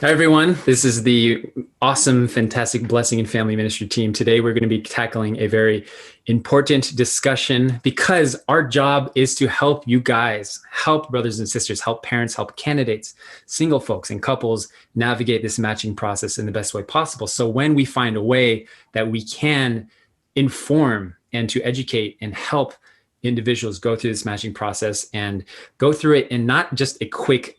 Hi, everyone. This is the awesome, fantastic Blessing and Family Ministry team. Today, we're going to be tackling a very important discussion because our job is to help you guys, help brothers and sisters, help parents, help candidates, single folks, and couples navigate this matching process in the best way possible. So when we find a way that we can inform and to educate and help individuals go through this matching process and go through it in not just a quick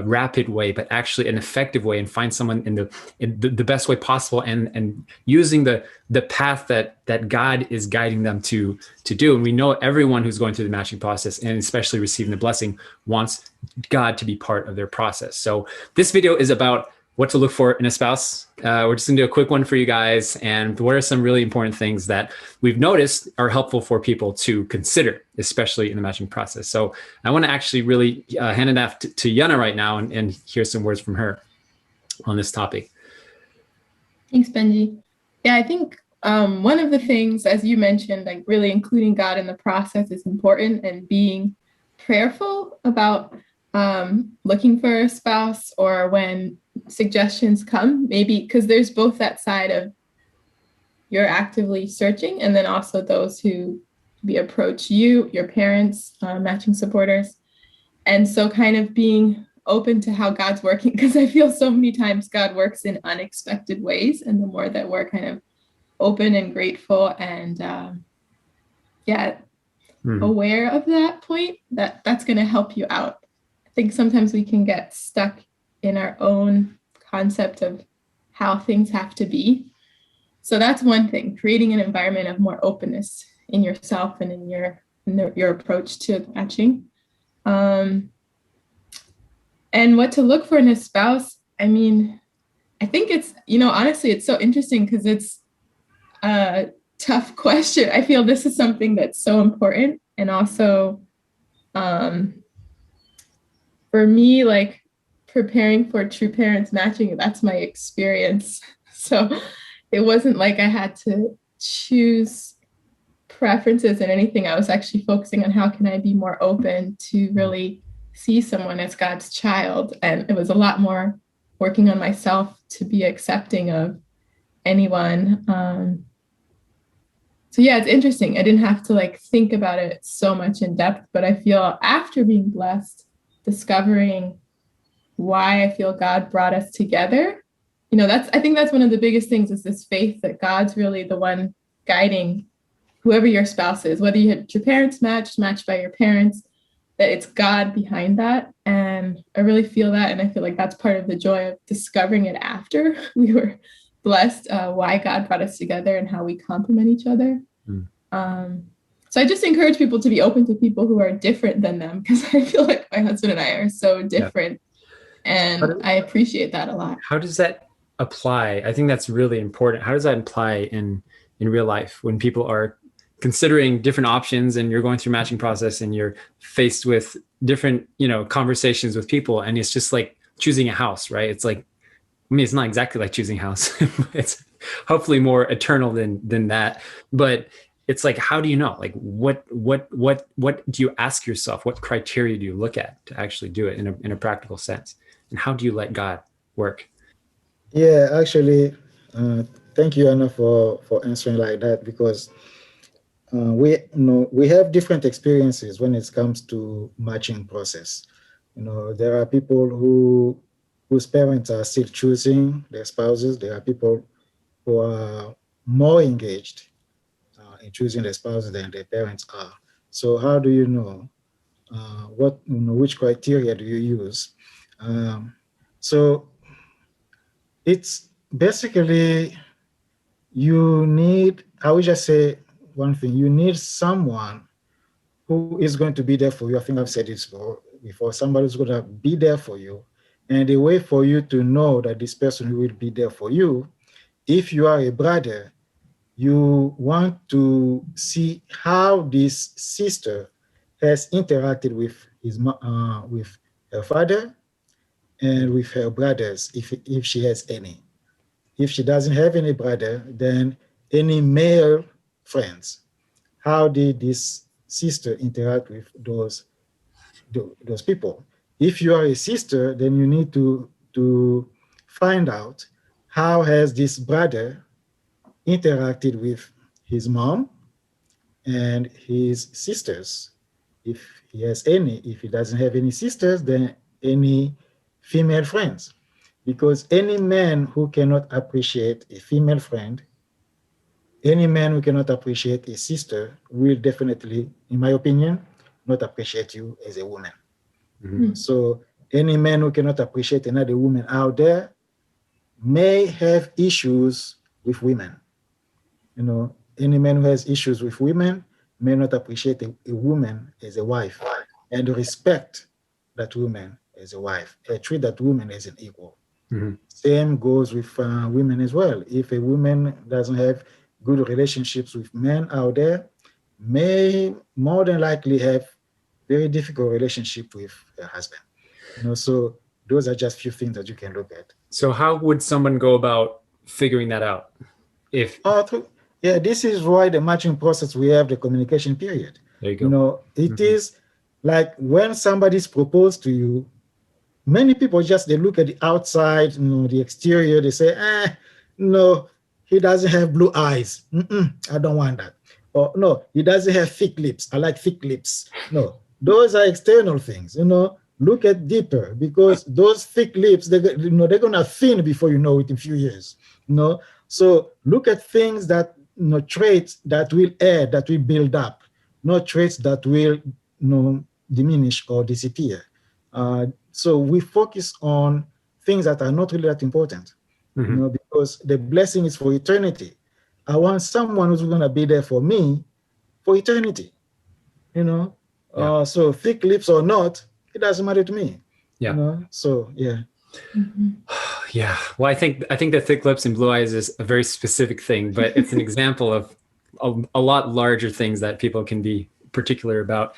rapid way, but actually an effective way, and find someone in the best way possible, and using the path that God is guiding them to do. And we know everyone who's going through the matching process, and especially receiving the blessing, wants God to be part of their process. So this video is about what to look for in a spouse. We're just gonna do a quick one for you guys. And what are some really important things that we've noticed are helpful for people to consider, especially in the matching process. So I wanna actually really hand it off to Yana right now and hear some words from her on this topic. Thanks, Benji. Yeah, I think one of the things, as you mentioned, like really including God in the process is important, and being prayerful about looking for a spouse, or when suggestions come, maybe because there's both that side of you're actively searching, and then also those who approach you, your parents, matching supporters. And so kind of being open to how God's working, because I feel so many times God works in unexpected ways. And the more that we're kind of open and grateful and aware of that point, that's going to help you out. I think sometimes we can get stuck in our own concept of how things have to be. So that's one thing, creating an environment of more openness in yourself and in your approach to matching. And what to look for in a spouse, I mean, I think it's, honestly, it's so interesting because it's a tough question. I feel this is something that's so important. And also, for me, like preparing for True Parents Matching, that's my experience. So it wasn't like I had to choose preferences and anything. I was actually focusing on how can I be more open to really see someone as God's child. And it was a lot more working on myself to be accepting of anyone. So yeah, it's interesting. I didn't have to like think about it so much in depth, but I feel after being blessed, discovering why I feel God brought us together, I think that's one of the biggest things, is this faith that God's really the one guiding whoever your spouse is, whether you had your parents matched by your parents, that it's God behind that. And I really feel that. And I feel like that's part of the joy of discovering it after we were blessed, why God brought us together and how we complement each other. So I just encourage people to be open to people who are different than them, because I feel like my husband and I are so different. Yeah. And I appreciate that a lot. How does that apply? I think that's really important. How does that apply in real life when people are considering different options, and you're going through matching process, and you're faced with different, conversations with people, and it's just like choosing a house, right? It's like, it's not exactly like choosing a house. It's hopefully more eternal than that. But it's like, how do you know? Like, what do you ask yourself? What criteria do you look at to actually do it in a practical sense? And how do you let God work? Yeah, actually, thank you, Anna, for answering like that, because we have different experiences when it comes to matching process. There are people whose parents are still choosing their spouses. There are people who are more engaged in choosing their spouses than their parents are. So how do you know which criteria do you use? So it's basically, you need, I would just say one thing, you need someone who is going to be there for you. I think I've said this before, somebody who's going to be there for you. And the way for you to know that this person will be there for you, if you are a brother, you want to see how this sister has interacted with with her father and with her brothers, if she has any. If she doesn't have any brother, then any male friends. How did this sister interact with those people? If you are a sister, then you need to find out how has this brother interacted with his mom and his sisters, if he has any. If he doesn't have any sisters, then any female friends. Because any man who cannot appreciate a female friend, any man who cannot appreciate a sister will definitely, in my opinion, not appreciate you as a woman. Mm-hmm. So any man who cannot appreciate another woman out there may have issues with women. Any man who has issues with women may not appreciate a woman as a wife and respect that woman as a wife, treat that woman as an equal. Mm-hmm. Same goes with women as well. If a woman doesn't have good relationships with men out there, may more than likely have very difficult relationship with her husband. So those are just few things that you can look at. So how would someone go about figuring that out? This is why the matching process, we have the communication period. There you go. It is like when somebody's proposed to you, many people they look at the outside, the exterior, they say, no, he doesn't have blue eyes. I don't want that. Or no, he doesn't have thick lips. I like thick lips. No, those are external things, Look at deeper, because those thick lips, they're going to thin before you know it in a few years, So look at things that, traits that will add, that will build up, not traits that will, diminish or disappear. So we focus on things that are not really that important, because the blessing is for eternity. I want someone who's going to be there for me for eternity, So thick lips or not, it doesn't matter to me. Yeah. So yeah. Mm-hmm. Yeah. Well, I think the thick lips and blue eyes is a very specific thing, but it's an example of a lot larger things that people can be particular about.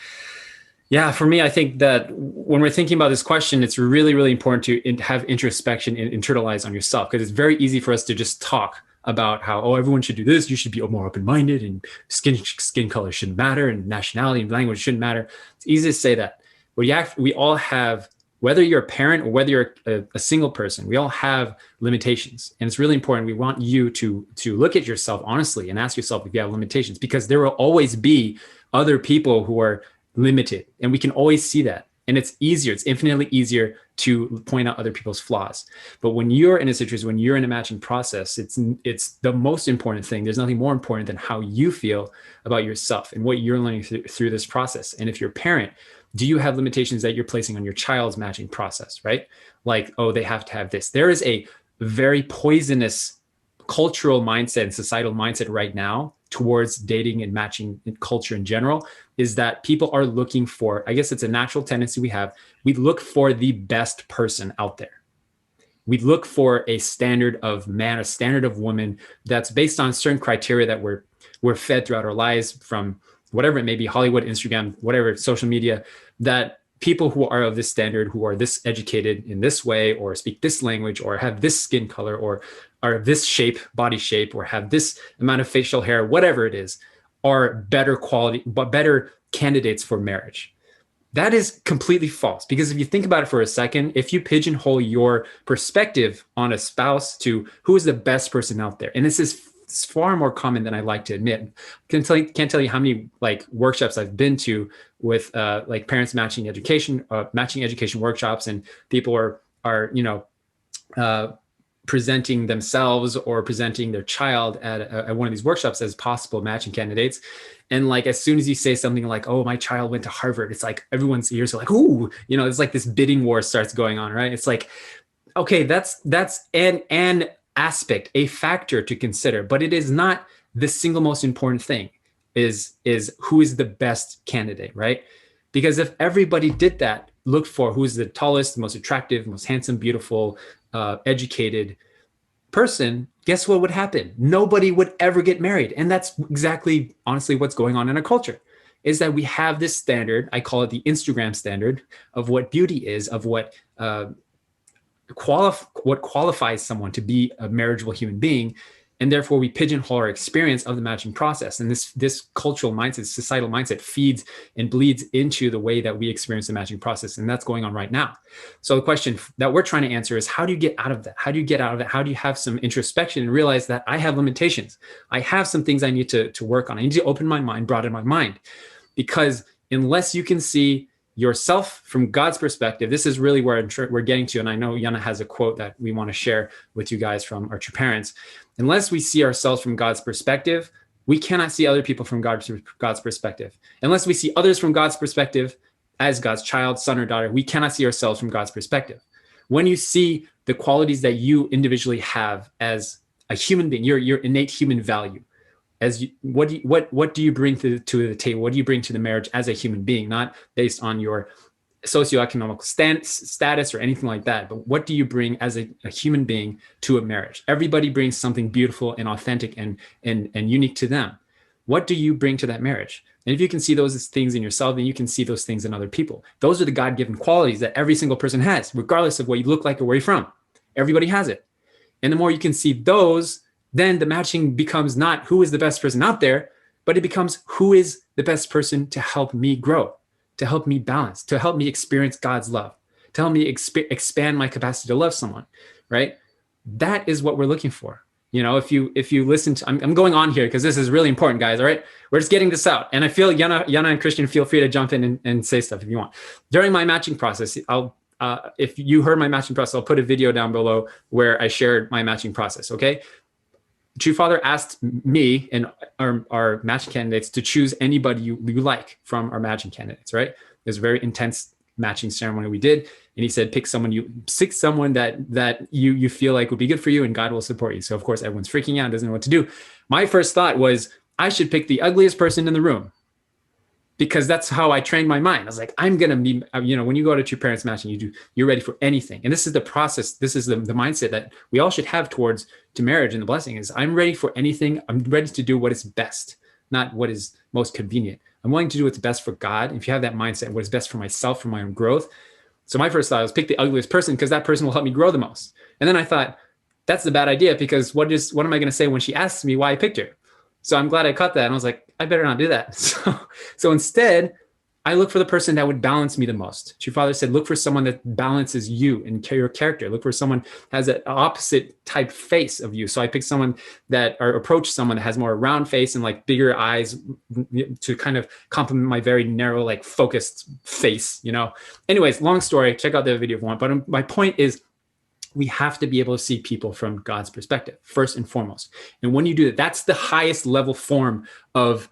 Yeah. For me, I think that when we're thinking about this question, it's really, really important to have introspection and internalize on yourself, because it's very easy for us to just talk about how, everyone should do this. You should be more open-minded, and skin color shouldn't matter, and nationality and language shouldn't matter. It's easy to say that. But we all have, whether you're a parent or whether you're a single person, we all have limitations. And it's really important. We want you to look at yourself honestly and ask yourself if you have limitations, because there will always be other people who are limited, and we can always see that. And it's infinitely easier to point out other people's flaws. But when you're in a situation, when you're in a matching process, it's the most important thing. There's nothing more important than how you feel about yourself and what you're learning through this process. And if you're a parent, do you have limitations that you're placing on your child's matching process, right? Like, they have to have this. There is a very poisonous cultural mindset and societal mindset right now towards dating and matching culture in general, is that people are looking for, I guess it's a natural tendency we have, we look for the best person out there. We look for a standard of man, a standard of woman that's based on certain criteria that we're fed throughout our lives, from whatever it may be, Hollywood, Instagram, whatever, social media, that people who are of this standard, who are this educated in this way, or speak this language, or have this skin color, or are this shape, body shape, or have this amount of facial hair, whatever it is, are better quality, but better candidates for marriage. That is completely false, because if you think about it for a second, if you pigeonhole your perspective on a spouse to who is the best person out there, and this is far more common than I like to admit. Can't tell you how many workshops I've been to with parents matching education workshops, and people are presenting themselves or presenting their child at one of these workshops as possible matching candidates. And as soon as you say something like, "Oh, my child went to Harvard," it's like everyone's ears are like, "Ooh," it's like this bidding war starts going on, right? It's like, okay, that's an aspect, a factor to consider, but it is not the single most important thing. Is who is the best candidate, right? Because if everybody did that, look for who's the tallest, most attractive, most handsome, beautiful, educated person, guess what would happen? Nobody would ever get married. And that's exactly, honestly, what's going on in our culture, is that we have this standard, I call it the Instagram standard, of what beauty is, of what qualifies someone to be a marriageable human being. And therefore we pigeonhole our experience of the matching process. And this cultural mindset, societal mindset feeds and bleeds into the way that we experience the matching process. And that's going on right now. So the question that we're trying to answer is, how do you get out of that? How do you get out of that? How do you have some introspection and realize that I have limitations? I have some things I need to work on. I need to open my mind, broaden my mind. Because unless you can see yourself from God's perspective, this is really where we're getting to. And I know Yana has a quote that we want to share with you guys from our true parents. Unless we see ourselves from God's perspective, we cannot see other people from God's perspective. Unless we see others from God's perspective as God's child, son, or daughter, we cannot see ourselves from God's perspective. When you see the qualities that you individually have as a human being, your innate human value, as you, what do you bring to the table? What do you bring to the marriage as a human being, not based on your socioeconomic status or anything like that, but what do you bring as a human being to a marriage? Everybody brings something beautiful and authentic and unique to them. What do you bring to that marriage? And if you can see those things in yourself, then you can see those things in other people. Those are the God-given qualities that every single person has, regardless of what you look like or where you're from. Everybody has it. And the more you can see those, then the matching becomes not who is the best person out there, but it becomes who is the best person to help me grow, to help me balance, to help me experience God's love, to help me expand my capacity to love someone, right? That is what we're looking for. You know, if you listen to, I'm going on here because this is really important, guys. All right, we're just getting this out, and I feel Yana and Christian, feel free to jump in and say stuff if you want. During my matching process, if you heard my matching process, I'll put a video down below where I shared my matching process. Okay. True Father asked me and our matching candidates to choose anybody you like from our matching candidates, right? It was a very intense matching ceremony we did. And he said, pick someone that you feel like would be good for you and God will support you. So of course, everyone's freaking out, doesn't know what to do. My first thought was, I should pick the ugliest person in the room, because that's how I trained my mind. I was like, I'm going to be, when you go to True Parents Matching, you're ready for anything. And this is the process. This is the mindset that we all should have towards to marriage and the blessing is, I'm ready for anything. I'm ready to do what is best, not what is most convenient. I'm willing to do what's best for God. If you have that mindset, what is best for myself, for my own growth. So my first thought was pick the ugliest person because that person will help me grow the most. And then I thought, that's a bad idea because what am I going to say when she asks me why I picked her? So I'm glad I caught that. And I was like, I better not do that. So instead, I look for the person that would balance me the most. True Father said, look for someone that balances you and your character. Look for someone that has an opposite type face of you. So I picked someone approach someone that has more round face and like bigger eyes to kind of complement my very narrow, like focused face, Anyways, long story, check out the video if you want. But my point is, we have to be able to see people from God's perspective, first and foremost. And when you do that, that's the highest level form of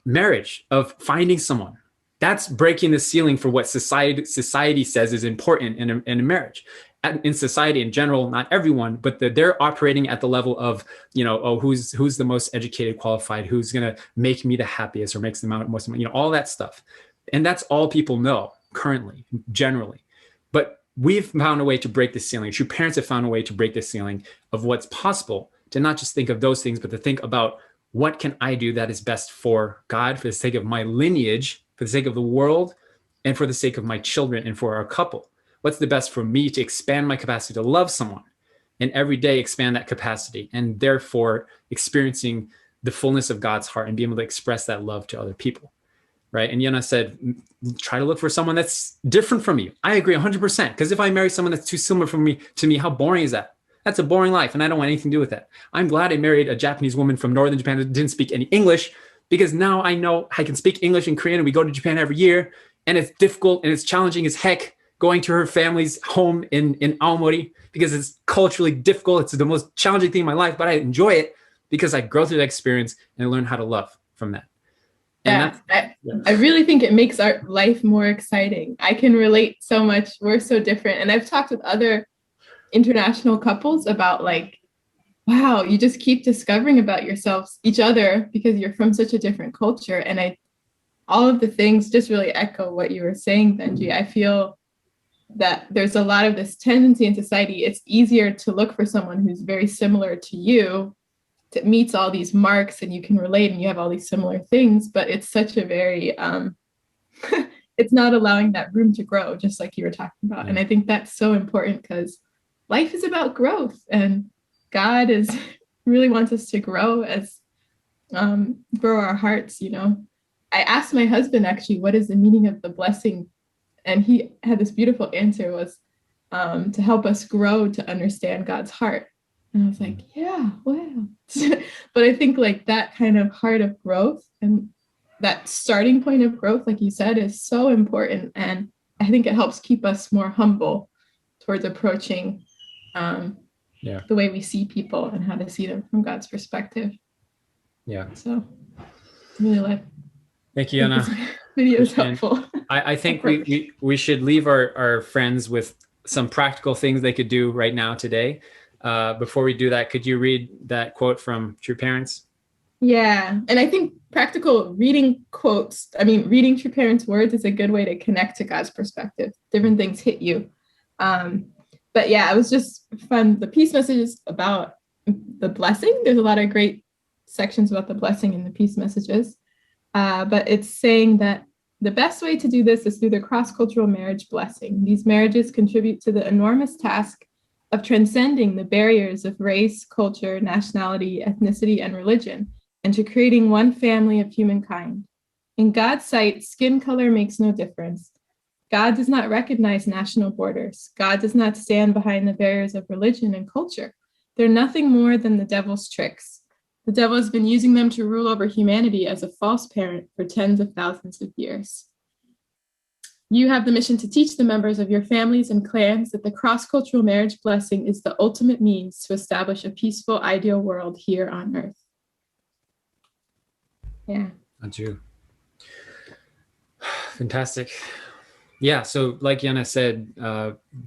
marriage, of finding someone. That's breaking the ceiling for what society says is important in a marriage. In society in general, not everyone, but they're operating at the level of, who's the most educated, qualified, who's going to make me the happiest or makes the most money, all that stuff. And that's all people know currently, generally. But we've found a way to break the ceiling. True parents have found a way to break the ceiling of what's possible, to not just think of those things, but to think about what can I do that is best for God, for the sake of my lineage, for the sake of the world, and for the sake of my children and for our couple. What's the best for me to expand my capacity to love someone and every day expand that capacity and therefore experiencing the fullness of God's heart and being able to express that love to other people. Right. And Yana said, try to look for someone that's different from you. I agree 100%. Because if I marry someone that's too similar to me, how boring is that? That's a boring life. And I don't want anything to do with that. I'm glad I married a Japanese woman from northern Japan that didn't speak any English, because now I know I can speak English and Korean, and we go to Japan every year. And it's difficult and it's challenging as heck going to her family's home in Aomori, because it's culturally difficult. It's the most challenging thing in my life, but I enjoy it because I grow through that experience and I learn how to love from that. Yeah, I really think it makes our life more exciting. I can relate so much. We're so different. And I've talked with other international couples about like, wow, you just keep discovering about yourselves, each other, because you're from such a different culture. And all of the things just really echo what you were saying, Benjy. I feel that there's a lot of this tendency in society. It's easier to look for someone who's very similar to you, that meets all these marks and you can relate and you have all these similar things, but it's such a very, it's not allowing that room to grow, just like you were talking about. And I think that's so important because life is about growth and God is really wants us to grow grow our hearts, I asked my husband actually, what is the meaning of the blessing? And he had this beautiful answer was to help us grow to understand God's heart. And I was like, yeah, wow. But I think like that kind of heart of growth and that starting point of growth, like you said, is so important. And I think it helps keep us more humble towards approaching the way we see people and how to see them from God's perspective. Yeah. So really like. Thank you, Anna. Video is helpful. I think we should leave our friends with some practical things they could do right now today. Before we do that, could you read that quote from True Parents? Yeah. And I think practical reading quotes, reading True Parents' words is a good way to connect to God's perspective. Different things hit you. But yeah, it was just fun. The peace messages about the blessing. There's a lot of great sections about the blessing in the peace messages. But it's saying that the best way to do this is through the cross-cultural marriage blessing. These marriages contribute to the enormous task of transcending the barriers of race, culture, nationality, ethnicity, and religion, and to creating one family of humankind. In God's sight, skin color makes no difference. God does not recognize national borders. God does not stand behind the barriers of religion and culture. They're nothing more than the devil's tricks. The devil has been using them to rule over humanity as a false parent for tens of thousands of years. You have the mission to teach the members of your families and clans that the cross-cultural marriage blessing is the ultimate means to establish a peaceful, ideal world here on earth. Yeah. That's you. Fantastic. Yeah, so like Yana said,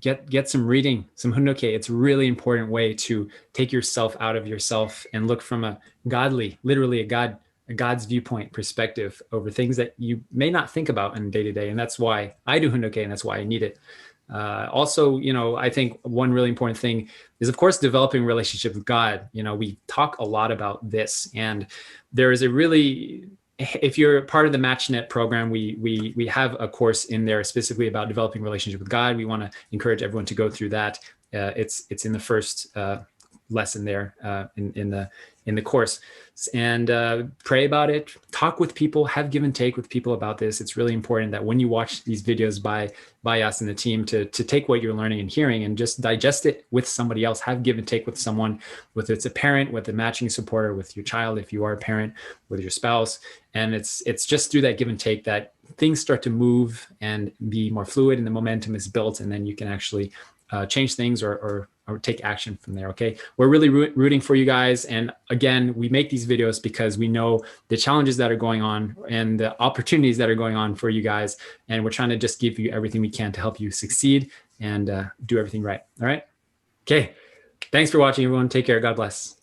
get some reading, some hundoke. It's a really important way to take yourself out of yourself and look from a godly, literally a God's viewpoint perspective over things that you may not think about in day to day. And that's why I do hundoke, and that's why I need it. Also, I think one really important thing is, of course, developing a relationship with God. We talk a lot about this, and there is a really, if you're part of the MatchNet program, we have a course in there specifically about developing a relationship with God. We want to encourage everyone to go through that. It's in the first lesson there in the course, and pray about it. Talk with people. Have give and take with people about this. It's really important that when you watch these videos by us and the team to take what you're learning and hearing and just digest it with somebody else. Have give and take with someone, whether it's a parent, with a matching supporter, with your child if you are a parent, with your spouse. And it's just through that give and take that things start to move and be more fluid, and the momentum is built, and then you can actually change things or take action from there. Okay. We're really rooting for you guys. And again, we make these videos because we know the challenges that are going on and the opportunities that are going on for you guys. And we're trying to just give you everything we can to help you succeed and do everything right. All right. Okay. Thanks for watching, everyone. Take care. God bless.